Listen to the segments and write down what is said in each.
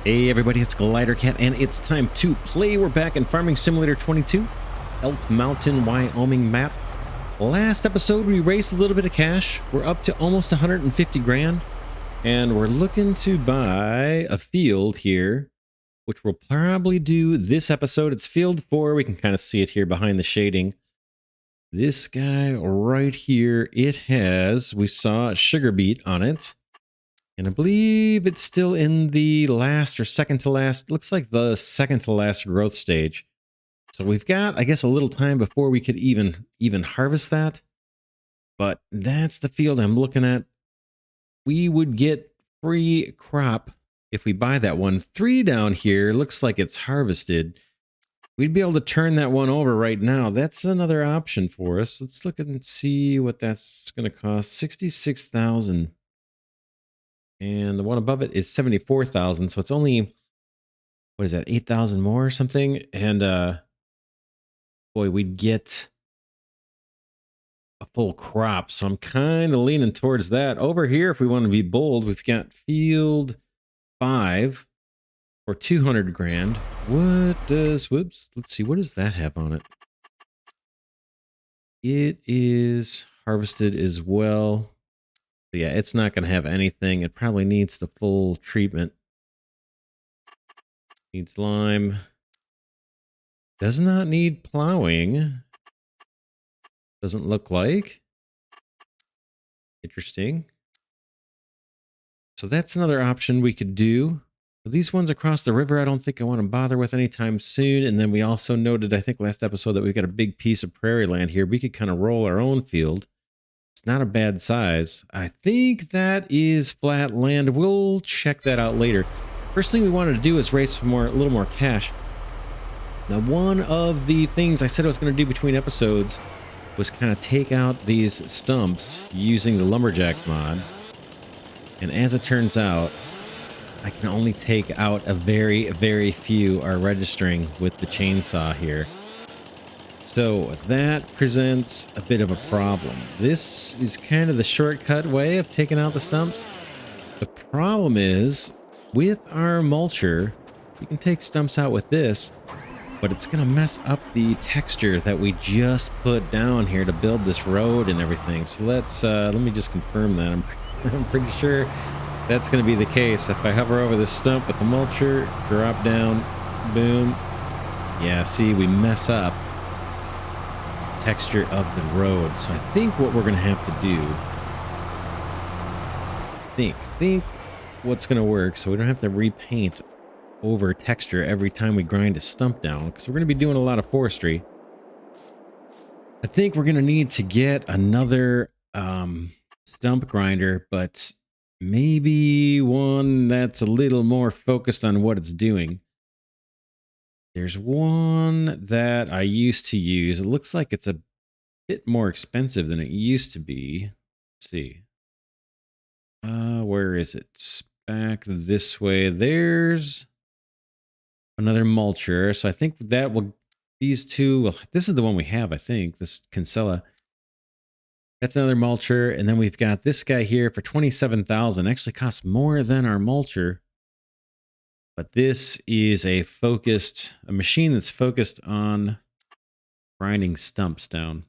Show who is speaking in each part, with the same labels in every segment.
Speaker 1: Hey everybody, it's Glidercat and it's time to play. We're back in Farming Simulator 22, Elk Mountain, Wyoming map. Last episode we raised a little bit of cash. We're up to almost 150 grand and we're looking to buy a field here, which we'll probably do this episode. It's field 4. We can kind of see it here behind the shading. This guy right here, it has, we saw a sugar beet on it. And I believe it's still in the last or second to last. Looks like the second to last growth stage. So we've got, I guess, a little time before we could even harvest that. But that's the field I'm looking at. We would get free crop if we buy that one. 3 down here looks like it's harvested. We'd be able to turn that one over right now. That's another option for us. Let's look and see what that's going to cost. 66,000. And the one above it is 74,000. So it's only, what is that, 8,000 more or something? And boy, we'd get a full crop. So I'm kind of leaning towards that. Over here, if we want to be bold, we've got field 5 for 200 grand. What does, whoops, let's see, what does that have on it? It is harvested as well. Yeah, it's not going to have anything. It probably needs the full treatment. Needs lime. Does not need plowing. Doesn't look like. Interesting. So that's another option we could do. These ones across the river, I don't think I want to bother with anytime soon. And then we also noted, I think last episode, that we've got a big piece of prairie land here. We could kind of roll our own field. It's not a bad size. I think that is flat land. We'll check that out later. First thing we wanted to do is raise some more, a little more cash. Now, one of the things I said I was going to do between episodes was kind of take out these stumps using the lumberjack mod. And as it turns out, I can only take out a very, very few are registering with the chainsaw here. So that presents a bit of a problem. This is kind of the shortcut way of taking out the stumps. The problem is, with our mulcher, you can take stumps out with this, but it's going to mess up the texture that we just put down here to build this road and everything. So let me just confirm that. I'm pretty sure that's going to be the case. If I hover over this stump with the mulcher, drop down, boom. Yeah, see, we mess up texture of the road. So I think what we're going to have to do, think what's going to work so we don't have to repaint over texture every time we grind a stump down, because we're going to be doing a lot of forestry. I think we're going to need to get another stump grinder, but maybe one that's a little more focused on what it's doing. There's one that I used to use. It looks like it's a bit more expensive than it used to be. Let's see. Where is it? Back this way. There's another mulcher. So I think that will, these two, well, this is the one we have, I think. This Kinsella. That's another mulcher. And then we've got this guy here for 27,000. Actually costs more than our mulcher. But this is a machine that's focused on grinding stumps down.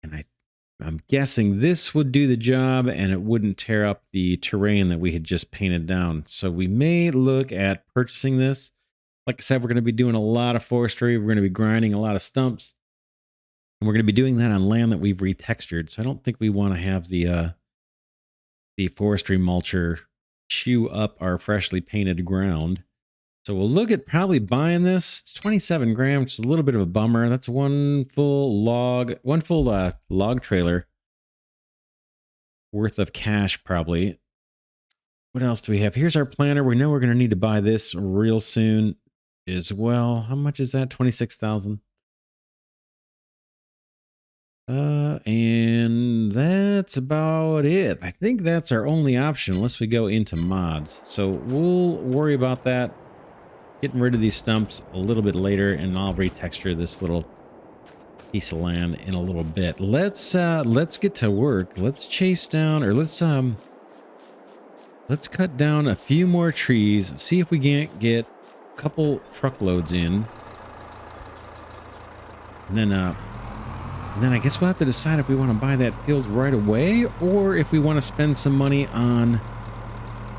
Speaker 1: And I'm guessing this would do the job and it wouldn't tear up the terrain that we had just painted down. So we may look at purchasing this. Like I said, we're going to be doing a lot of forestry. We're going to be grinding a lot of stumps. And we're going to be doing that on land that we've retextured. So I don't think we want to have the forestry mulcher chew up our freshly painted ground. So we'll look at probably buying this. It's 27 grams, which is a little bit of a bummer. That's one full log trailer worth of cash probably. What else do we have? Here's our planter. We know we're going to need to buy this real soon as well. How much is that? 26,000. And that's about it. I think that's our only option unless we go into mods. So we'll worry about that, getting rid of these stumps a little bit later, and I'll retexture this little piece of land in a little bit. Let's get to work. Let's chase down, or let's Let's cut down a few more trees, see if we can't get a couple truckloads in. And then I guess we'll have to decide if we want to buy that field right away or if we want to spend some money on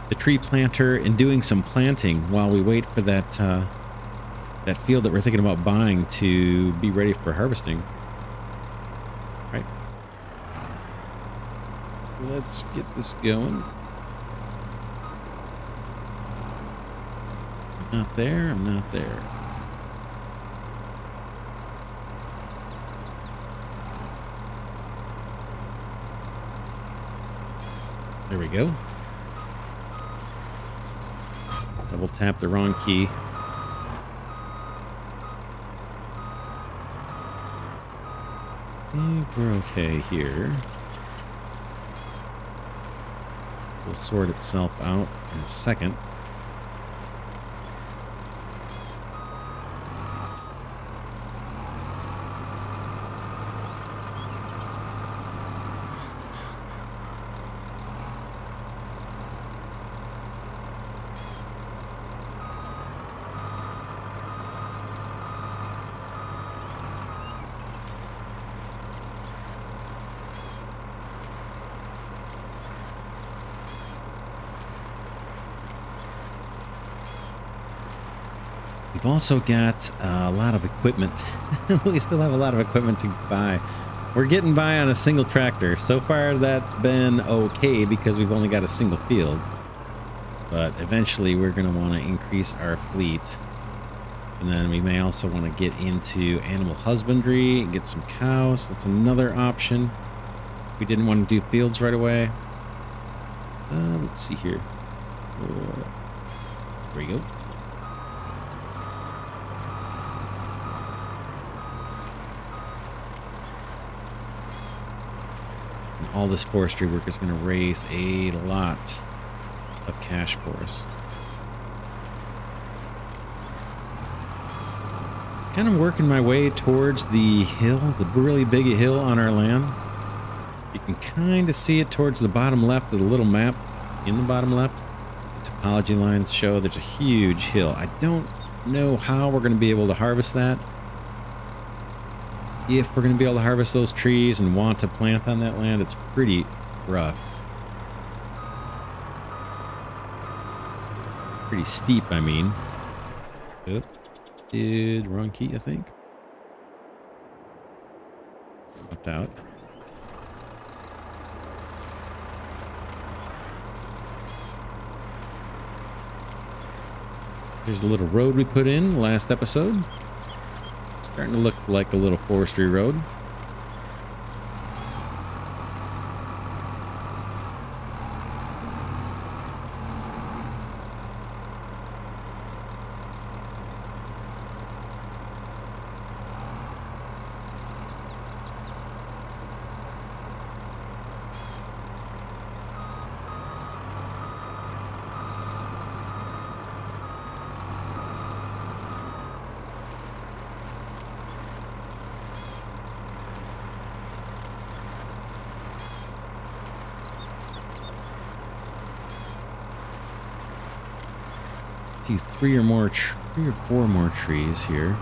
Speaker 1: the tree planter and doing some planting while we wait for that that field that we're thinking about buying to be ready for harvesting. Right. Let's get this going. Not there, I'm not there. There we go. Double tap the wrong key. I think we're okay here. Will sort itself out in a second. We've also got a lot of equipment. We still have a lot of equipment to buy. We're getting by on a single tractor. So far, that's been okay because we've only got a single field. But eventually, we're going to want to increase our fleet. And then we may also want to get into animal husbandry and get some cows. That's another option. We didn't want to do fields right away. Let's see here. There we go. All this forestry work is going to raise a lot of cash for us. Kind of working my way towards the hill, the really big hill on our land. You can kind of see it towards the bottom left of the little map. In the bottom left, the topology lines show there's a huge hill. I don't know how we're going to be able to harvest that. If we're going to be able to harvest those trees and want to plant on that land, it's pretty rough. Pretty steep, I mean. Oop. Wrong key, I think. Popped out. Here's a little road we put in last episode. Starting to look like a little forestry road. Do three or four more trees here.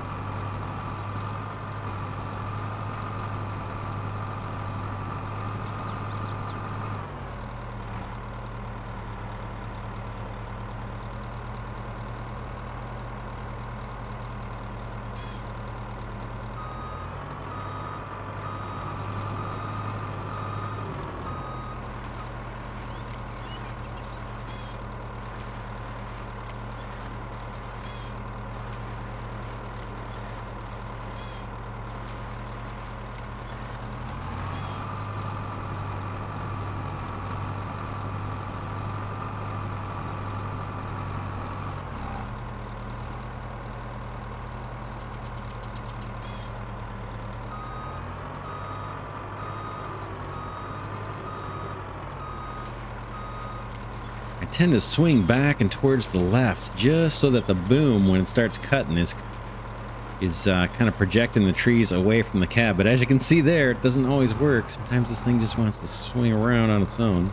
Speaker 1: I tend to swing back and towards the left just so that the boom, when it starts cutting, is kind of projecting the trees away from the cab. But as you can see there, it doesn't always work. Sometimes this thing just wants to swing around on its own.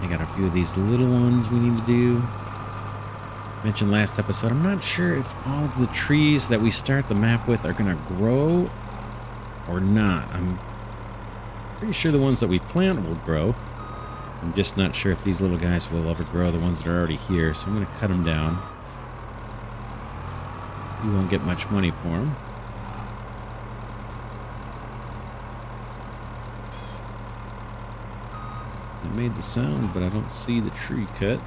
Speaker 1: I got a few of these little ones we need to do. Mentioned last episode, I'm not sure if all of the trees that we start the map with are going to grow or not. I'm pretty sure the ones that we plant will grow. I'm just not sure if these little guys will ever grow, the ones that are already here. So I'm going to cut them down. You won't get much money for them. I made the sound, but I don't see the tree cut.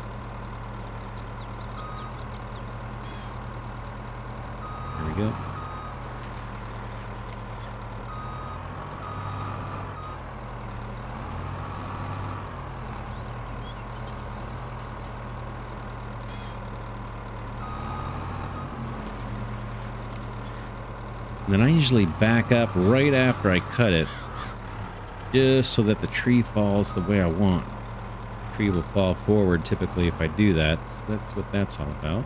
Speaker 1: There we go. And then I usually back up right after I cut it, just so that the tree falls the way I want. The tree will fall forward typically if I do that. So that's what that's all about.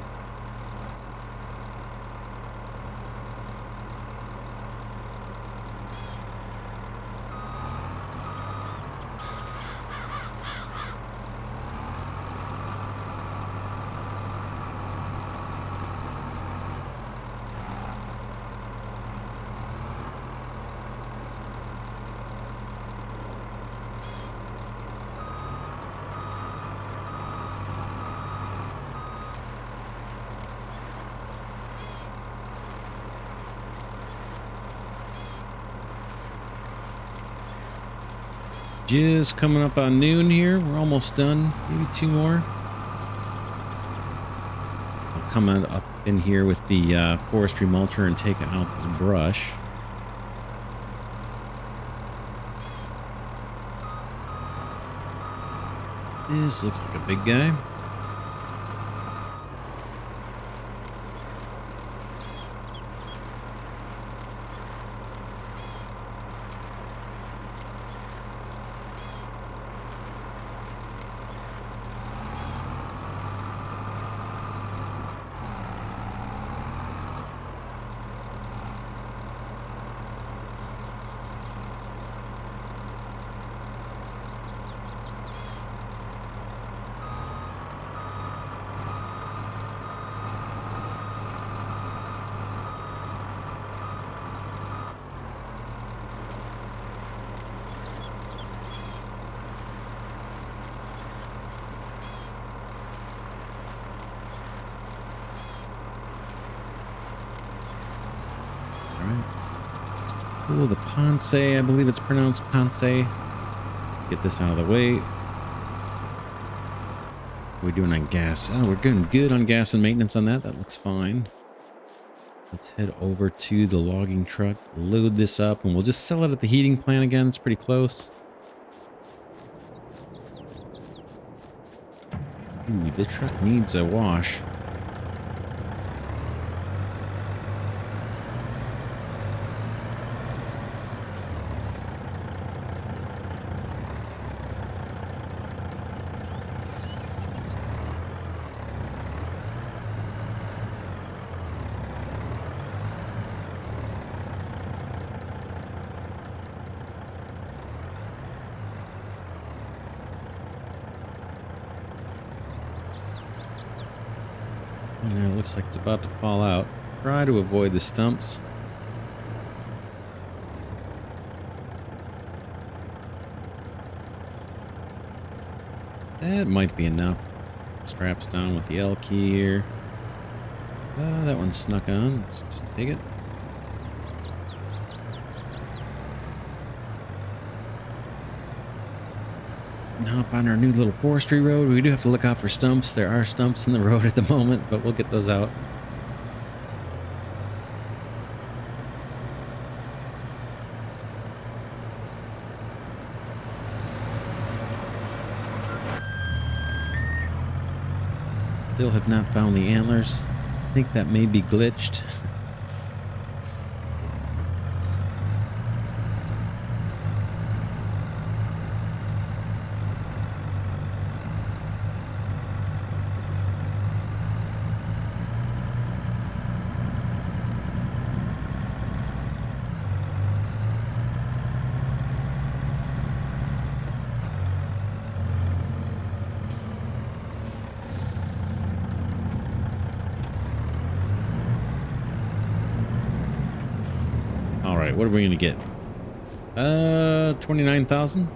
Speaker 1: Just coming up on noon here. We're almost done. Maybe 2 more. I'll come up in here with the forestry mulcher and take out this brush. This looks like a big guy. Pull the Ponce, I believe it's pronounced Ponce. Get this out of the way. What are we doing on gas? Oh, we're getting good on gas and maintenance on that. That looks fine. Let's head over to the logging truck, load this up, and we'll just sell it at the heating plant again. It's pretty close. Ooh, the truck needs a wash. Yeah, it looks like it's about to fall out. Try to avoid the stumps. That might be enough. Straps down with the L key here. That one snuck on. Let's just take it. And hop on our new little forestry road. We do have to look out for stumps. There are stumps in the road at the moment, but we'll get those out. Still have not found the antlers. I think that may be glitched. right, what are we gonna get? 29,000?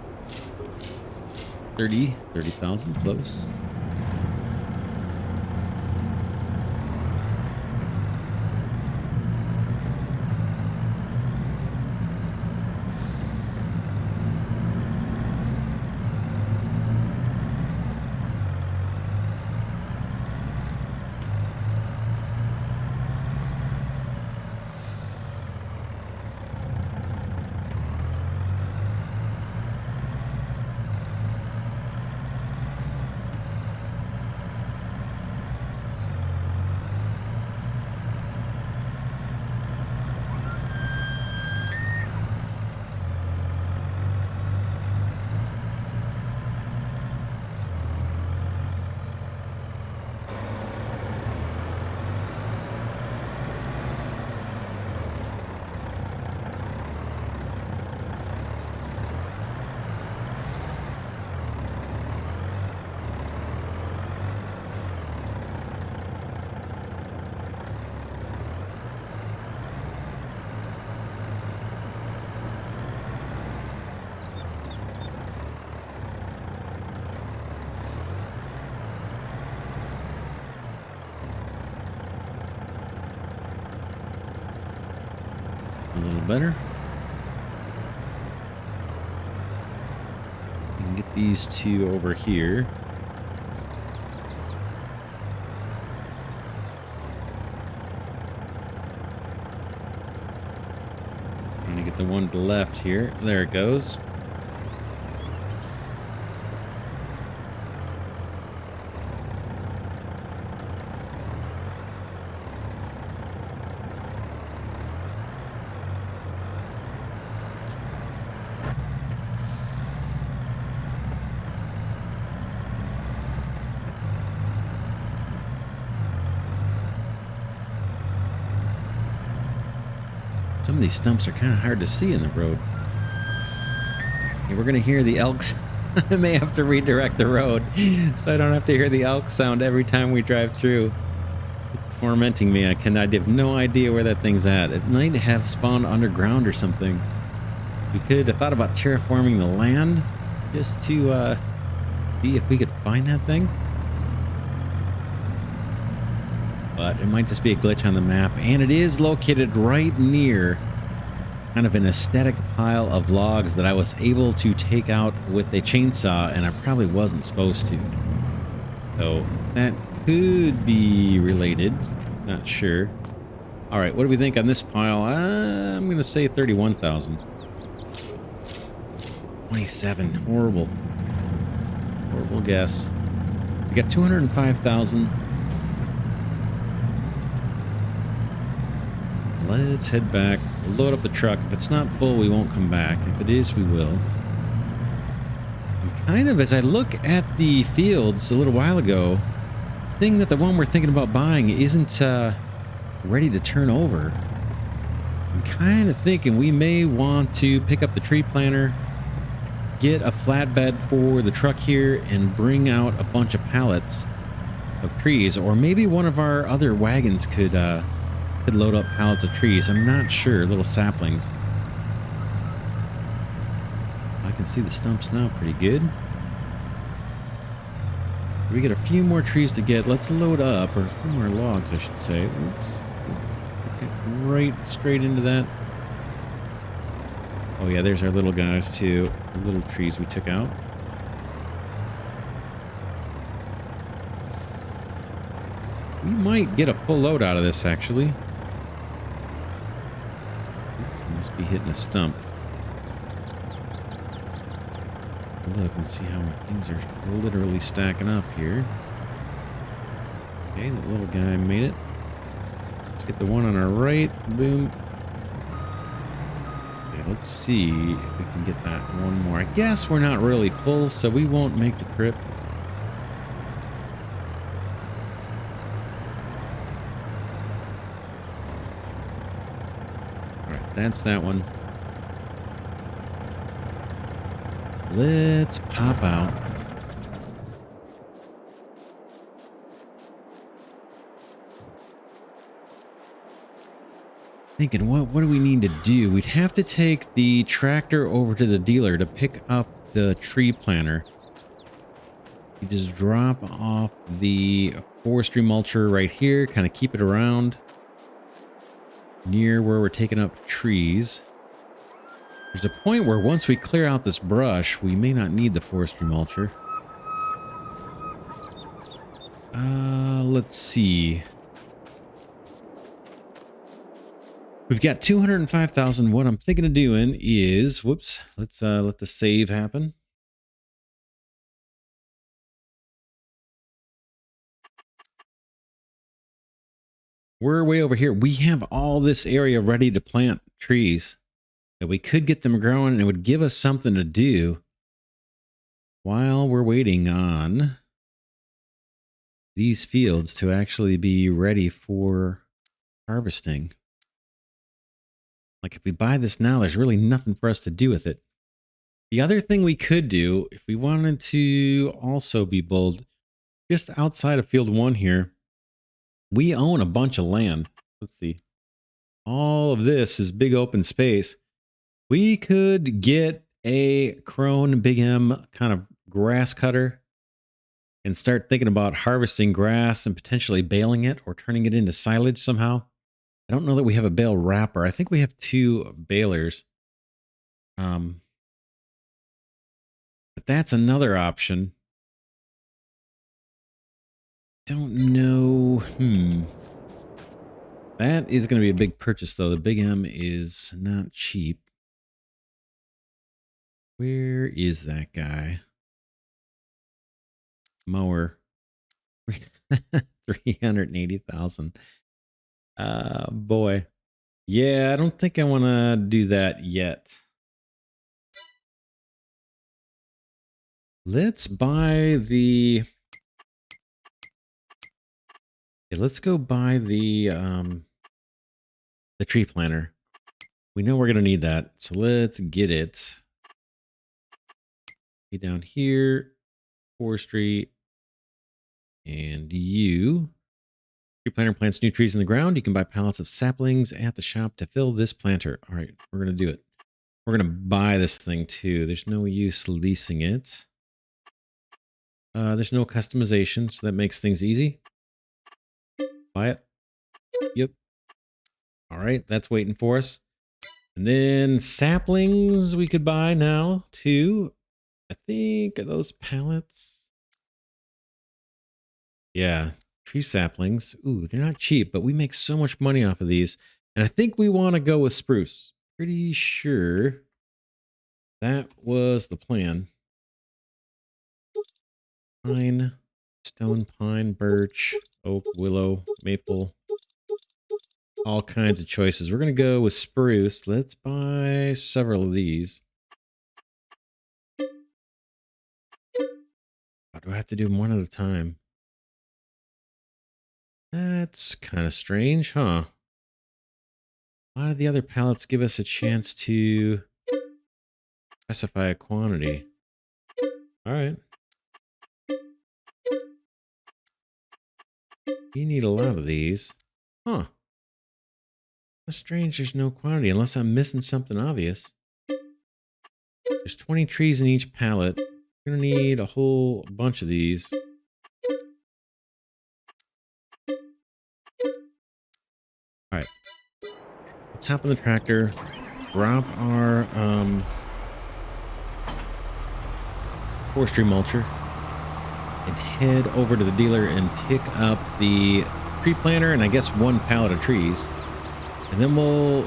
Speaker 1: 30,000, close. A little better. We can get these two over here. Trying to get the one to the left here. There it goes. Some of these stumps are kind of hard to see in the road. Okay, we're going to hear the elks. I may have to redirect the road so I don't have to hear the elk sound every time we drive through. It's tormenting me. I have no idea where that thing's at. It might have spawned underground or something. We could have thought about terraforming the land just to see if we could find that thing. But it might just be a glitch on the map, and it is located right near kind of an aesthetic pile of logs that I was able to take out with a chainsaw, and I probably wasn't supposed to. So that could be related. Not sure. All right, what do we think on this pile? I'm going to say 31,000. 27. Horrible. Horrible guess. We got 205,000. Let's head back. We'll load up the truck. If it's not full, we won't come back. If it is, we will. And kind of, as I look at the fields a little while ago, seeing that the one we're thinking about buying isn't ready to turn over, I'm kind of thinking we may want to pick up the tree planter, get a flatbed for the truck here, and bring out a bunch of pallets of trees. Or maybe one of our other wagons could load up pallets of trees. I'm not sure. Little saplings. I can see the stumps now pretty good. We got a few more trees to get. Let's load up, or a few more logs, I should say. Oops. Get right straight into that. Oh yeah, there's our little guys too. The little trees we took out. We might get a full load out of this, actually. Must be hitting a stump. Look and see how things are literally stacking up here. Okay, the little guy made it. Let's get the one on our right. Boom. Okay, let's see if we can get that one more. I guess we're not really full, so we won't make the trip. That's that one. Let's pop out. Thinking, what do we need to do? We'd have to take the tractor over to the dealer to pick up the tree planter. You just drop off the forestry mulcher right here, kind of keep it around near where we're taking up trees. There's a point where once we clear out this brush, we may not need the forestry mulcher. Let's see. We've got 205,000. What I'm thinking of doing is, whoops, let's let the save happen. We're way over here. We have all this area ready to plant trees that we could get them growing, and it would give us something to do while we're waiting on these fields to actually be ready for harvesting. Like if we buy this now, there's really nothing for us to do with it. The other thing we could do, if we wanted to also be bold, just outside of field 1 here, we own a bunch of land. Let's see. All of this is big open space. We could get a Krone Big M kind of grass cutter and start thinking about harvesting grass and potentially baling it or turning it into silage somehow. I don't know that we have a bale wrapper. I think we have 2 balers. But that's another option. Don't know. That is going to be a big purchase, though. The Big M is not cheap. Where is that guy? Mower. 380,000. Boy. Yeah, I don't think I want to do that yet. Let's buy the... Okay, let's go buy the tree planter. We know we're going to need that, so let's get it. Be down here, forestry, and you. Tree planter plants new trees in the ground. You can buy pallets of saplings at the shop to fill this planter. All right, we're going to do it. We're going to buy this thing too. There's no use leasing it. There's no customization, so that makes things easy. Buy it. Yep. All right, that's waiting for us. And then saplings we could buy now too. I think are those pallets. Yeah, tree saplings. Ooh, they're not cheap, but we make so much money off of these. And I think we want to go with spruce. Pretty sure that was the plan. Pine, stone pine, birch, oak, willow, maple. All kinds of choices. We're going to go with spruce. Let's buy several of these. How do I have to do them one at a time? That's kind of strange, huh? A lot of the other pallets give us a chance to specify a quantity. All right. You need a lot of these. Huh. That's strange there's no quantity, unless I'm missing something obvious. There's 20 trees in each pallet. We're going to need a whole bunch of these. All right. Let's hop on the tractor, drop our forestry mulcher, and head over to the dealer and pick up the tree planter and I guess 1 pallet of trees. And then we'll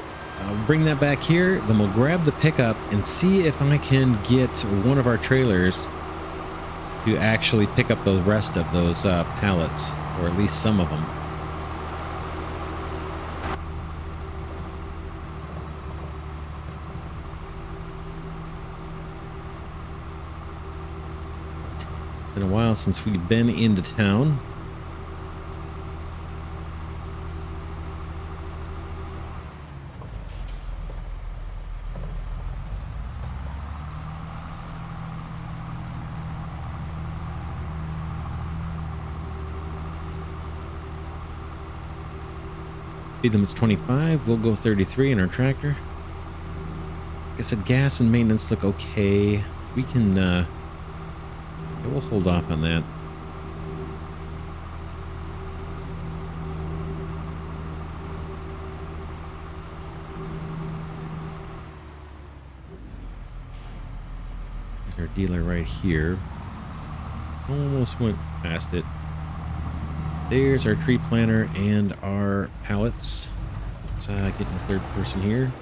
Speaker 1: bring that back here. Then we'll grab the pickup and see if I can get one of our trailers to actually pick up the rest of those pallets, or at least some of them. Been a while since we've been into town. Speed limit's 25. We'll go 33 in our tractor. Like I said, gas and maintenance look okay. We can, yeah, we'll hold off on that. There's our dealer right here. Almost went past it. There's our tree planter and our pallets. Let's get in the third person here.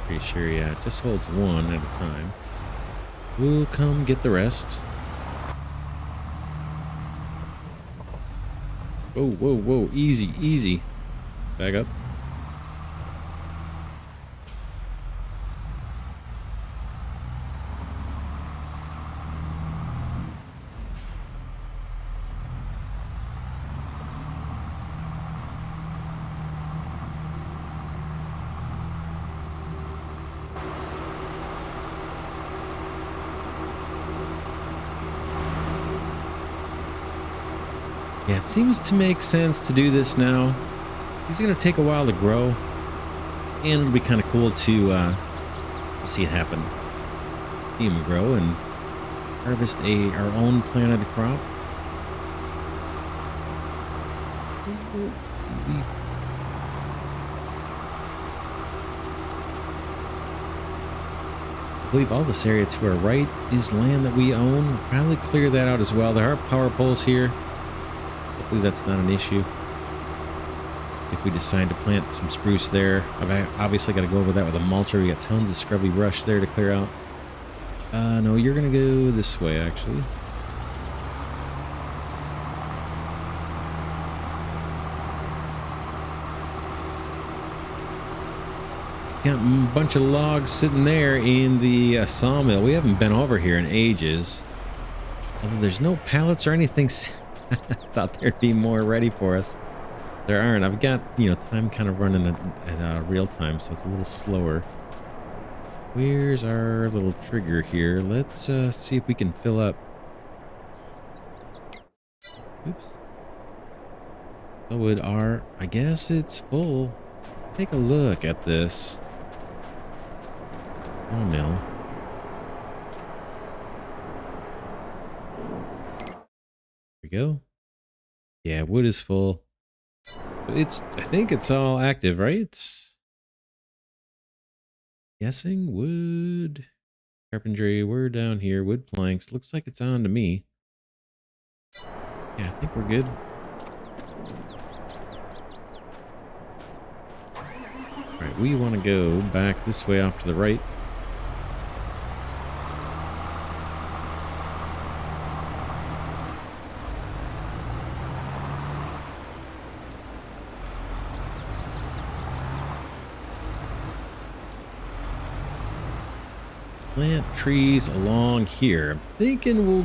Speaker 1: Pretty sure, yeah, it just holds one at a time. We'll come get the rest. Whoa, whoa, whoa, easy, easy. Back up. Yeah, it seems to make sense to do this now. These are going to take a while to grow, and it'll be kind of cool to see it happen. See them grow and harvest our own planted crop. Easy. I believe all this area to our right is land that we own. We'll probably clear that out as well. There are power poles here. Hopefully that's not an issue. If we decide to plant some spruce there, I've obviously got to go over that with a mulcher. We got tons of scrubby brush there to clear out. No, you're going to go this way, actually. Got a bunch of logs sitting there in the sawmill. We haven't been over here in ages. Although there's no pallets or anything. I thought there'd be more ready for us. There aren't. I've got, you know, time kind of running at real time, so it's a little slower. Where's our little trigger here? Let's see if we can fill up. Oops. So would our, I guess it's full. Take a look at this. Oh no. There we go. Yeah, wood is full. I think it's all active, right? Guessing wood. Carpentry, we're down here. Wood planks. Looks like it's on to me. Yeah, I think we're good. Alright, we want to go back this way off to the right. Plant trees along here. I'm thinking we'll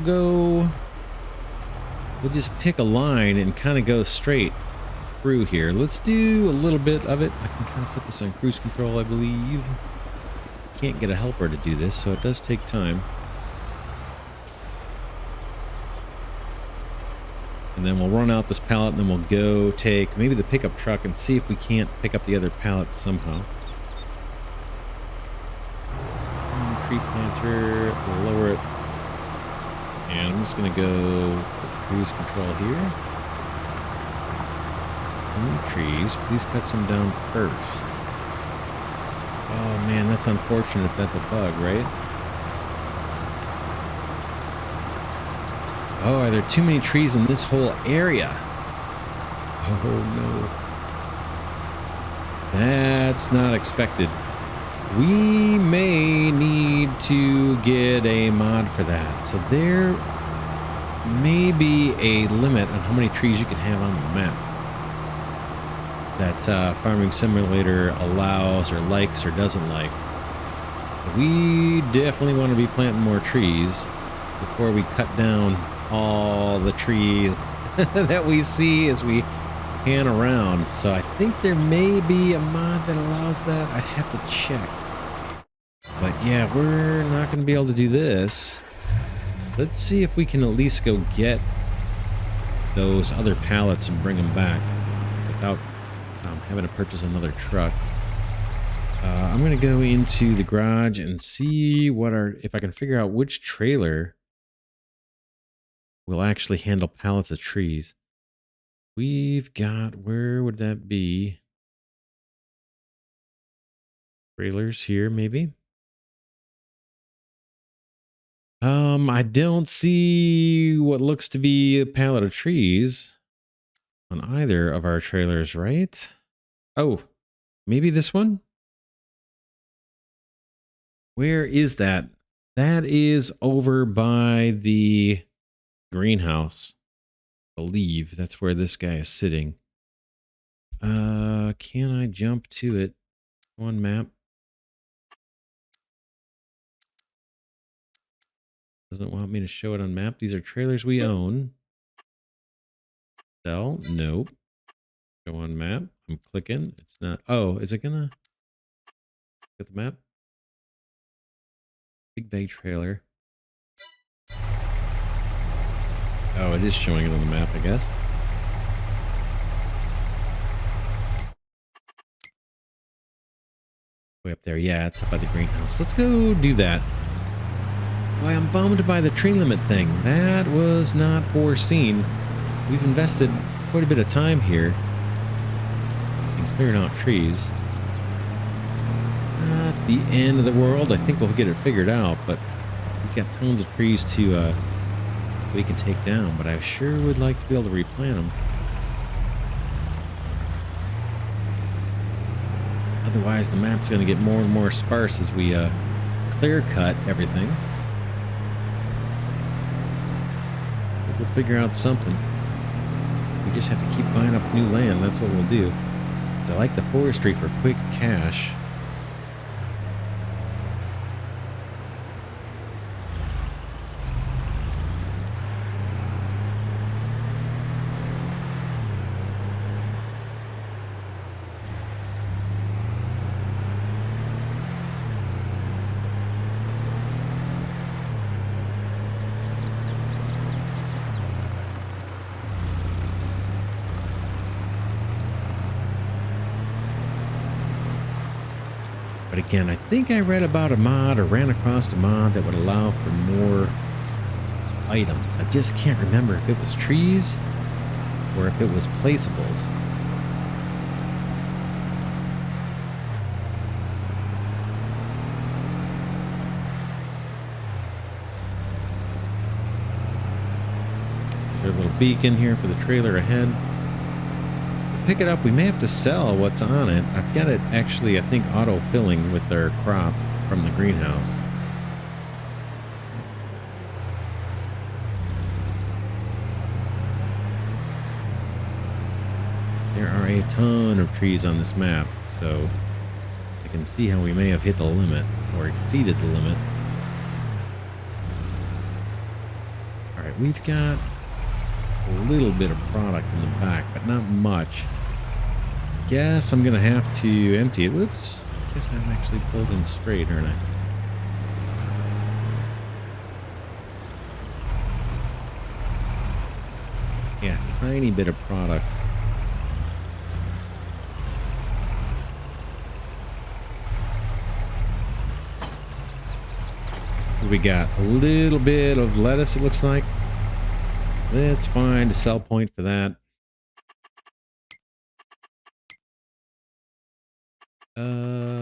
Speaker 1: just pick a line and kind of go straight through here. Let's do a little bit of it. I can kind of put this on cruise control, I believe. Can't get a helper to do this, so it does take time. And then we'll run out this pallet, and then we'll go take maybe the pickup truck and see if we can't pick up the other pallets somehow. Tree planter, lower it, and I'm just gonna go with cruise control here. Trees, please cut some down first. Oh man, that's unfortunate if that's a bug, right? Oh, are there too many trees in this whole area? Oh no, that's not expected. We may need to get a mod for that. So there may be a limit on how many trees you can have on the map that Farming Simulator allows or likes or doesn't like. We definitely want to be planting more trees before we cut down all the trees that we see as we pan around. So I think there may be a mod that allows that. I'd have to check. But yeah, we're not going to be able to do this. Let's see if we can at least go get those other pallets and bring them back without having to purchase another truck. I'm going to go into the garage and see if I can figure out which trailer will actually handle pallets of trees. We've got, where would that be? Trailers here, maybe. I don't see what looks to be a pallet of trees on either of our trailers, right? Oh, maybe this one? Where is that? That is over by the greenhouse. I believe that's where this guy is sitting. Can I jump to it on map? Doesn't want me to show it on map. These are trailers we own. Sell? Nope. Go on map. I'm clicking. It's not. Oh, is it gonna get the map? Big Bay trailer. Oh, it is showing it on the map, I guess. Way up there. Yeah, it's up by the greenhouse. Let's go do that. Boy, I'm bummed by the tree limit thing. That was not foreseen. We've invested quite a bit of time here in clearing out trees. Not the end of the world. I think we'll get it figured out, but we've got tons of trees to we can take down, but I sure would like to be able to replant them. Otherwise, the map's going to get more and more sparse as we clear cut everything. But we'll figure out something. We just have to keep buying up new land. That's what we'll do. So I like the forestry for quick cash. But again, I think I read about a mod or ran across a mod that would allow for more items. I just can't remember if it was trees or if it was placeables. There's a little beacon here for the trailer ahead. Pick it up. We may have to sell what's on it. I've got it actually, I think, auto filling with their crop from the greenhouse. There are a ton of trees on this map, so I can see how we may have hit the limit or exceeded the limit. All right, we've got a little bit of product in the back, but not much. Guess I'm gonna have to empty it. Whoops. Guess I'm actually pulled in straight, aren't I? Yeah, tiny bit of product. We got a little bit of lettuce, it looks like. Let's find a sell point for that.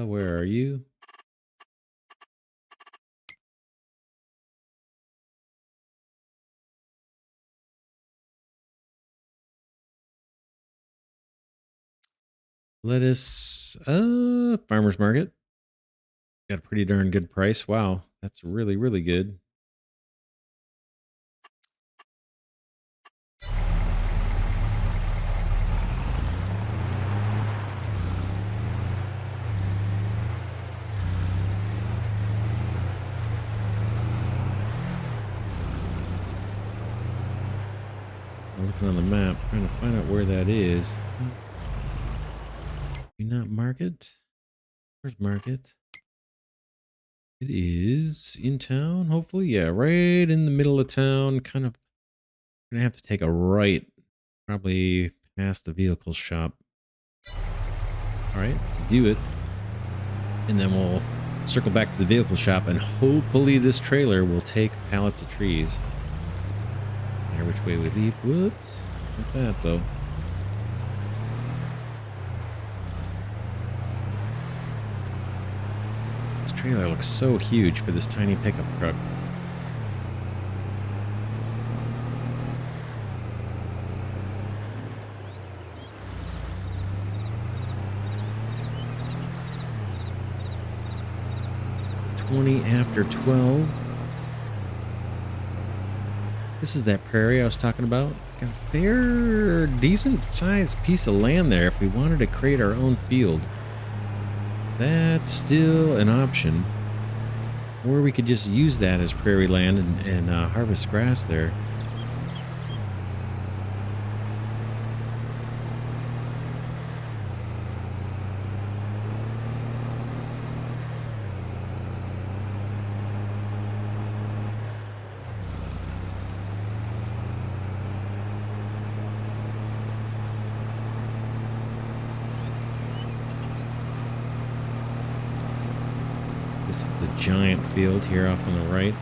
Speaker 1: Where are you? Lettuce, farmer's market. Got a pretty darn good price. Wow, that's really, really good. Looking on the map, trying to find out where that is. Do not market. Where's market? It is in town, hopefully. Yeah, right in the middle of town. Kind of gonna have to take a right, probably past the vehicle shop. All right, let's do it. And then we'll circle back to the vehicle shop, and hopefully this trailer will take Pallets of Trees. There, which way we leave. Whoops. Not that, though. This trailer looks so huge for this tiny pickup truck. After 12. This is that prairie I was talking about. Got a fair, decent sized piece of land there if we wanted to create our own field. That's still an option. Or we could just use that as prairie land and harvest grass there. This is the giant field here off on the right.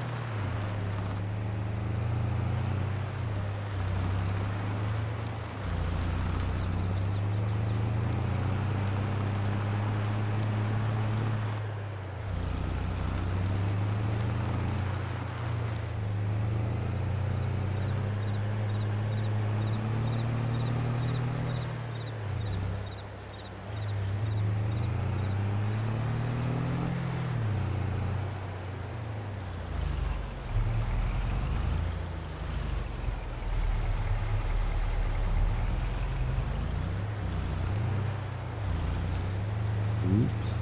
Speaker 1: Oops.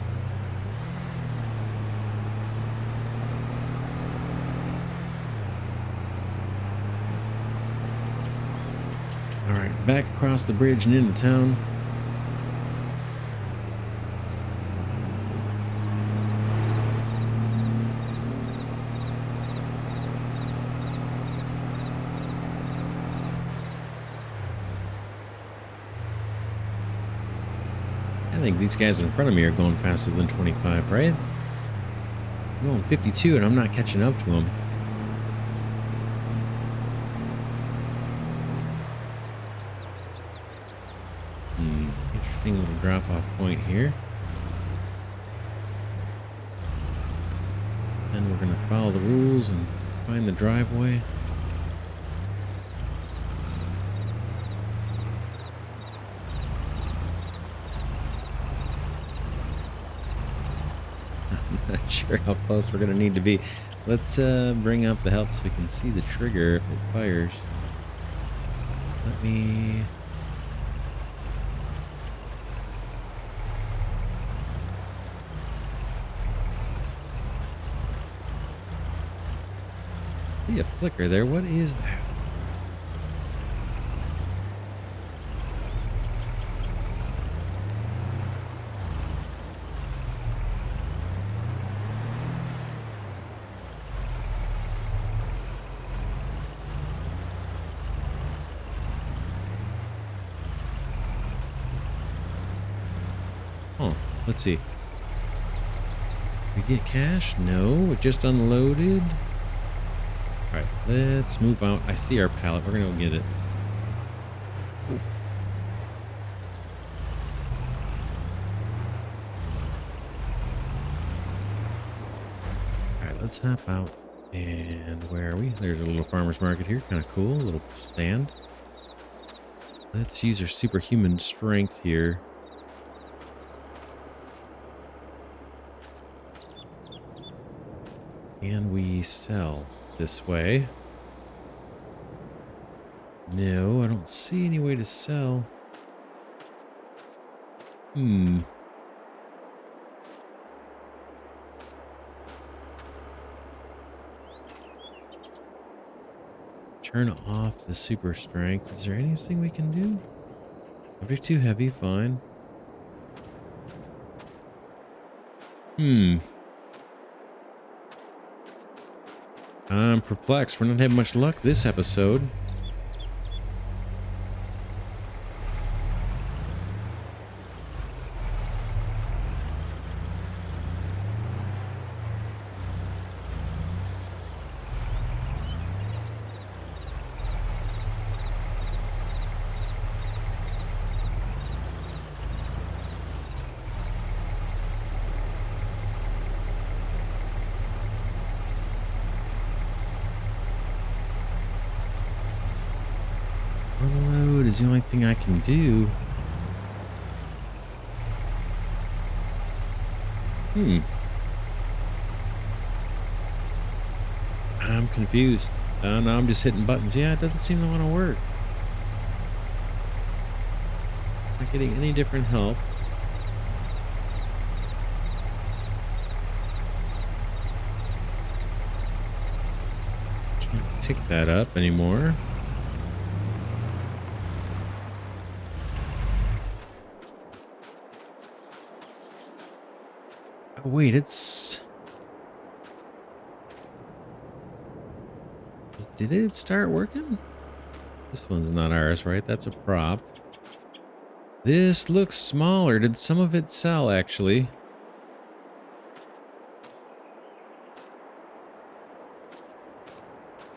Speaker 1: All right, back across the bridge and into town. I think these guys in front of me are going faster than 25, right? I'm going 52 and I'm not catching up to them. Interesting little drop-off point here. And we're going to follow the rules and find the driveway. Not sure how close we're gonna need to be. Let's bring up the help so we can see the trigger if it fires. Let me. See a flicker there. What is that? Oh, let's see. We get cash? No, it just unloaded. All right, let's move out. I see our pallet. We're gonna go get it. Ooh. All right, let's hop out. And where are we? There's a little farmer's market here. Kind of cool. A little stand. Let's use our superhuman strength here. Can we sell this way? No, I don't see any way to sell. turn off the super strength. Is there anything we can do? If you're too heavy, fine. I'm perplexed. We're not having much luck this episode. Unload is the only thing I can do. I'm confused. No, I'm just hitting buttons. Yeah, it doesn't seem to want to work. Not getting any different help. Can't pick that up anymore. Oh, wait, did it start working? This one's not ours, right? That's a prop. This looks smaller. Did some of it sell, actually?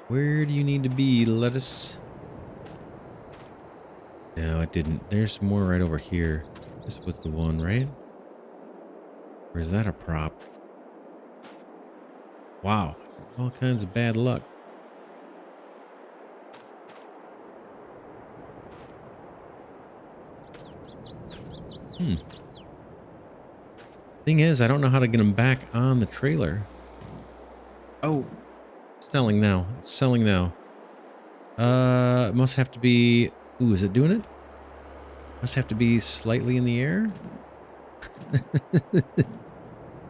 Speaker 1: Where do you need to be, lettuce? No, it didn't. There's more right over here. This was the one, right? Or is that a prop? Wow. All kinds of bad luck. Thing is, I don't know how to get them back on the trailer. Oh, it's selling now. It's selling now. It must have to be... Ooh, is it doing it? Must have to be slightly in the air.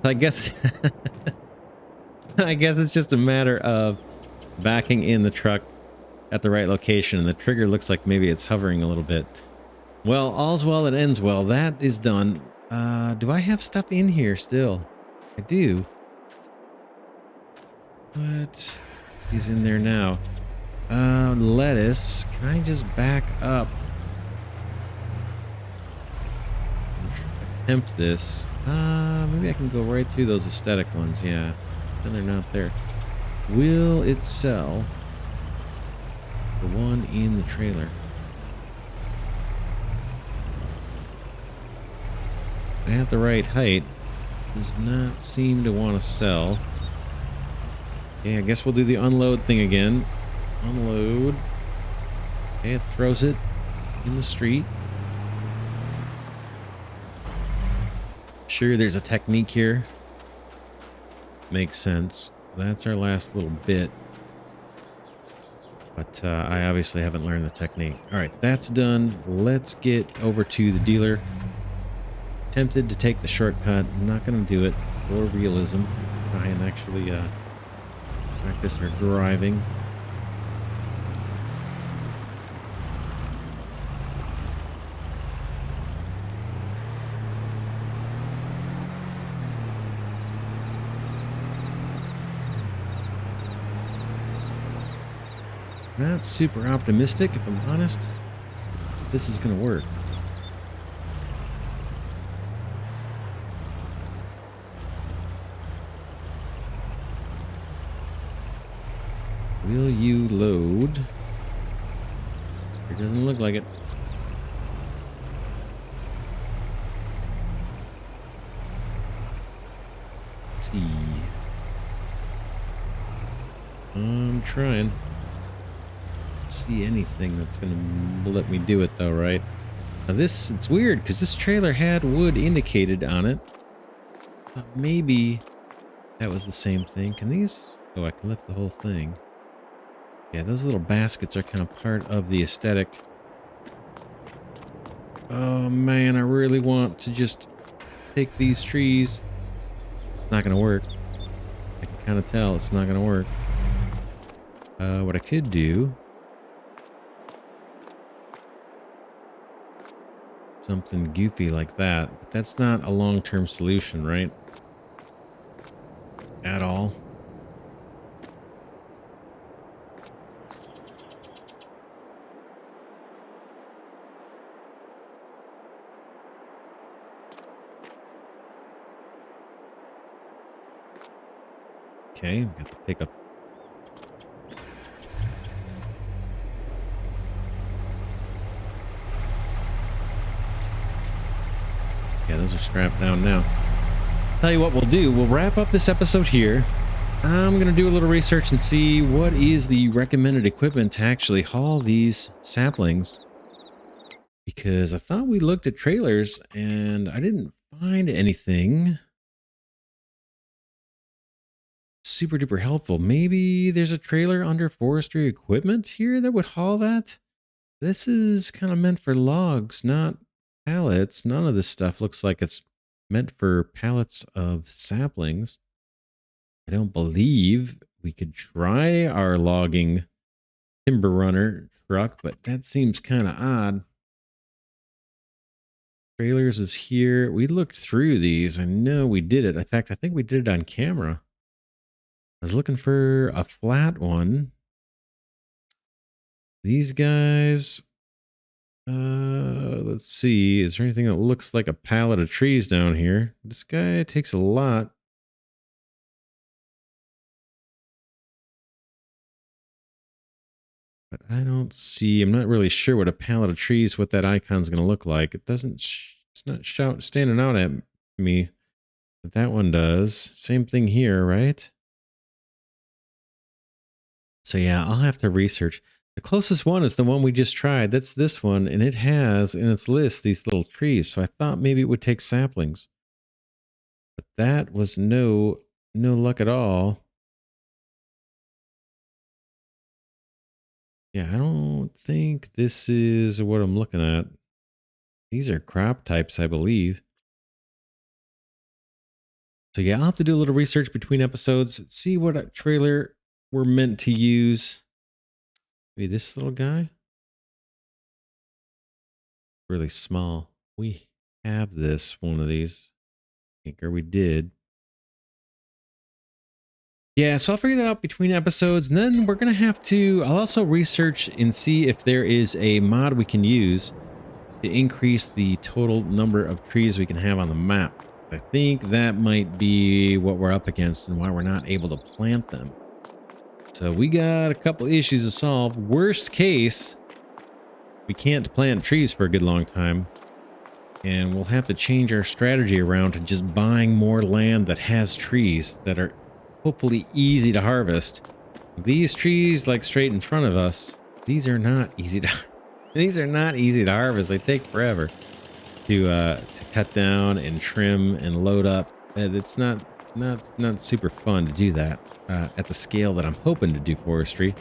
Speaker 1: I guess... I guess it's just a matter of backing in the truck at the right location. And the trigger looks like maybe it's hovering a little bit. Well, all's well that ends well. That is done. Do I have stuff in here still? I do. What? He's in there now. Lettuce. Can I just back up? Attempt this. Maybe I can go right through those aesthetic ones. Yeah. Then they're not there. Will it sell? The one in the trailer. At the right height. Does not seem to want to sell. Okay, I guess we'll do the unload thing again. Unload. Okay, it throws it in the street. Sure, there's a technique here. Makes sense. That's our last little bit. But I obviously haven't learned the technique. All right, that's done. Let's get over to the dealer. Tempted to take the shortcut. I'm not going to do it for realism. Try and actually practice our driving. Not super optimistic, if I'm honest. This is going to work. Will you load? It doesn't look like it. Let's see. I'm trying. See anything that's gonna let me do it though, right? Now this, it's weird because this trailer had wood indicated on it. Maybe that was the same thing. Can these... Oh, I can lift the whole thing. Yeah, those little baskets are kind of part of the aesthetic. Oh man, I really want to just take these trees. It's not gonna work. I can kind of tell it's not gonna work. What I could do something goofy like that. But that's not a long-term solution, right? At all. Okay, we got the pickup. Yeah, those are strapped down now. Tell you what we'll do. We'll wrap up this episode here. I'm going to do a little research and see what is the recommended equipment to actually haul these saplings. Because I thought we looked at trailers and I didn't find anything super duper helpful. Maybe there's a trailer under forestry equipment here that would haul that. This is kind of meant for logs, not pallets. None of this stuff looks like it's meant for pallets of saplings. I don't believe we could try our logging timber runner truck, but that seems kind of odd. Trailers is here. We looked through these. I know we did it. In fact, I think we did it on camera. I was looking for a flat one. These guys, let's see. Is there anything that looks like a pallet of trees down here? This guy takes a lot. But I don't see, I'm not really sure what a pallet of trees, what that icon's going to look like. It doesn't, it's not standing out at me. But that one does. Same thing here, right? So yeah, I'll have to research. The closest one is the one we just tried. That's this one, and it has in its list these little trees. So I thought maybe it would take saplings. But that was no luck at all. Yeah, I don't think this is what I'm looking at. These are crop types, I believe. So yeah, I'll have to do a little research between episodes, see what a trailer we're meant to use. Maybe this little guy. Really small. We have one of these. I think, or we did. Yeah, so I'll figure that out between episodes, and then we're going to have to, I'll also research and see if there is a mod we can use to increase the total number of trees we can have on the map. I think that might be what we're up against and why we're not able to plant them. So we got a couple issues to solve. Worst case, we can't plant trees for a good long time. And we'll have to change our strategy around to just buying more land that has trees that are hopefully easy to harvest. These trees, like straight in front of us, these are not easy to harvest. They take forever to cut down and trim and load up. It's not super fun to do that at the scale that I'm hoping to do forestry.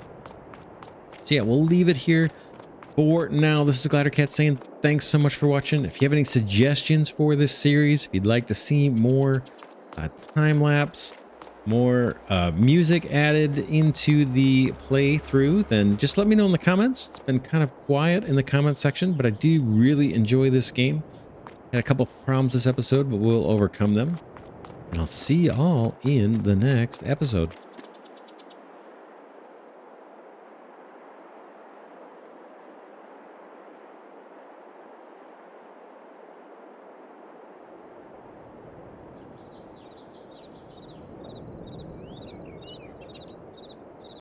Speaker 1: So yeah, we'll leave it here for now. This is Glidercat saying thanks so much for watching. If you have any suggestions for this series, if you'd like to see more time lapse, more music added into the playthrough, then just let me know in the comments. It's been kind of quiet in the comment section, but I do really enjoy this game. Had a couple problems this episode, but we'll overcome them. And I'll see you all in the next episode.